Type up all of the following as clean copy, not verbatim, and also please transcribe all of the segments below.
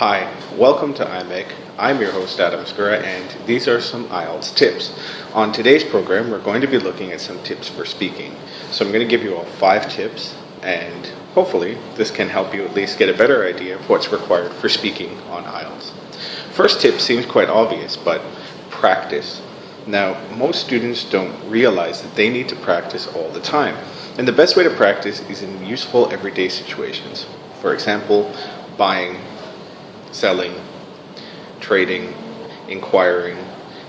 Hi, welcome to IMEC. I'm your host Adam Skura, and these are some IELTS tips. On today's program, we're going to be looking at some tips for speaking. So I'm going to give you all 5 tips, and hopefully this can help you at least get a better idea of what's required for speaking on IELTS. First tip seems quite obvious, but practice. Now, most students don't realize that they need to practice all the time, and the best way to practice is in useful everyday situations. For example, buying, selling, trading, inquiring,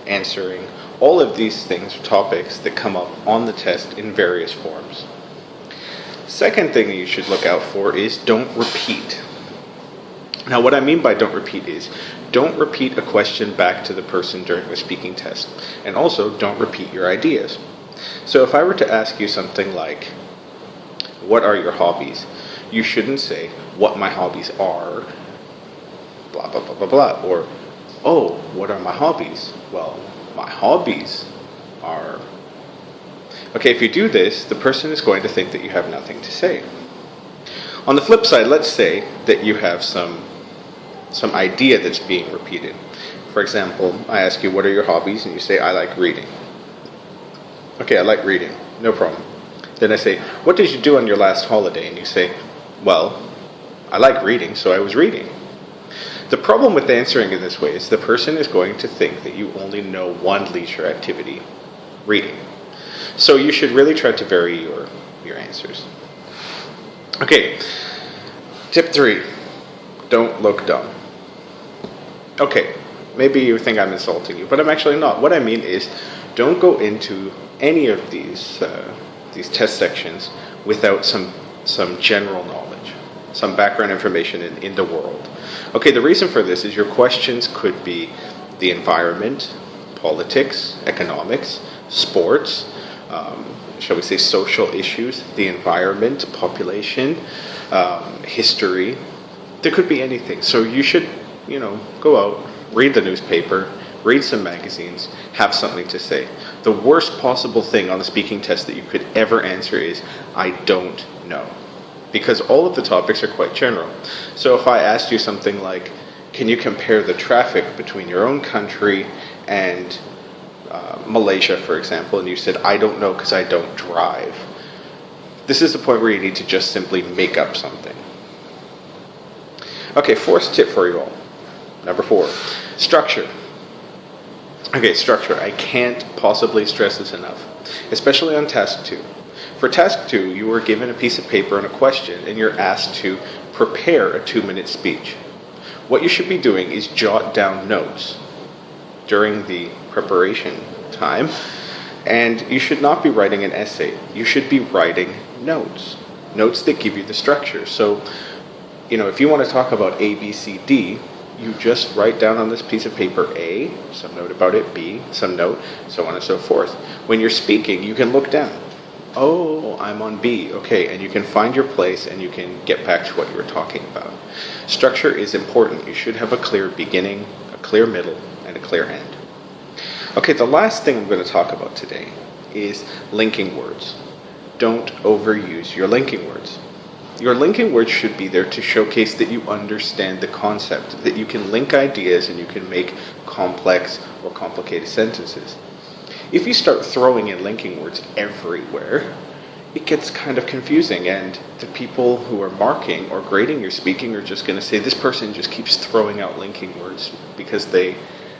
answering. All of these things are topics that come up on the test in various forms. Second thing that you should look out for is don't repeat. Now, what I mean by don't repeat is don't repeat a question back to the person during the speaking test, and also don't repeat your ideas. So if I were to ask you something like, what are your hobbies? You shouldn't say, what my hobbies are, blah, blah, blah, blah, blah. Or, oh, what are my hobbies? Well, my hobbies are... Okay, if you do this, the person is going to think that you have nothing to say. On the flip side, let's say that you have some idea that's being repeated. For example, I ask you, what are your hobbies? And you say, I like reading. Okay, I like reading. No problem. Then I say, what did you do on your last holiday? And you say, well, I like reading, so I was reading. The problem with answering in this way is the person is going to think that you only know one leisure activity, reading. So you should really try to vary your answers. Okay, tip 3, don't look dumb. Okay, maybe you think I'm insulting you, but I'm actually not. What I mean is, don't go into any of these test sections without some general knowledge, some background information in the world. Okay, the reason for this is your questions could be the environment, politics, economics, sports, shall we say social issues, the environment, population, history. There could be anything. So you should, go out, read the newspaper, read some magazines, have something to say. The worst possible thing on the speaking test that you could ever answer is, I don't know. Because all of the topics are quite general. So if I asked you something like, can you compare the traffic between your own country and Malaysia, for example, and you said, I don't know because I don't drive. This is the point where you need to just simply make up something. Okay, 4th tip for you all. Number 4, structure. Okay, structure. I can't possibly stress this enough, especially on task 2. For task 2, you were given a piece of paper and a question, and you're asked to prepare a 2-minute speech. What you should be doing is jot down notes during the preparation time, and you should not be writing an essay. You should be writing notes that give you the structure. So, if you want to talk about A, B, C, D, you just write down on this piece of paper A, some note about it, B, some note, so on and so forth. When you're speaking, you can look down. Oh, I'm on B. Okay, and you can find your place and you can get back to what you were talking about. Structure is important. You should have a clear beginning, a clear middle, and a clear end. Okay, the last thing I'm going to talk about today is linking words. Don't overuse your linking words. Your linking words should be there to showcase that you understand the concept, that you can link ideas and you can make complex or complicated sentences. If you start throwing in linking words everywhere, it gets kind of confusing, and the people who are marking or grading your speaking are just going to say, this person just keeps throwing out linking words because they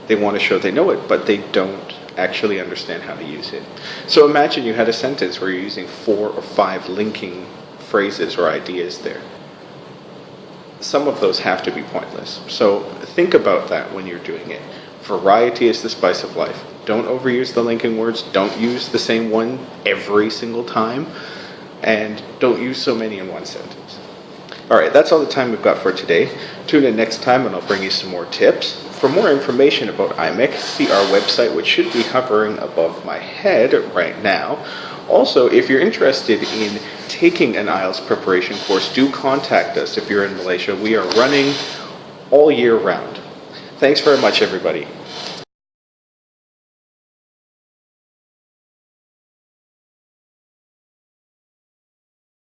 want to show they know it, but they don't actually understand how to use it. So imagine you had a sentence where you're using 4 or 5 linking phrases or ideas there. Some of those have to be pointless. So think about that when you're doing it. Variety is the spice of life. Don't overuse the linking words. Don't use the same one every single time. And don't use so many in one sentence. Alright, that's all the time we've got for today. Tune in next time and I'll bring you some more tips. For more information about IMEC, see our website, which should be hovering above my head right now. Also, if you're interested in taking an IELTS preparation course, do contact us if you're in Malaysia. We are running all year round. Thanks very much, everybody.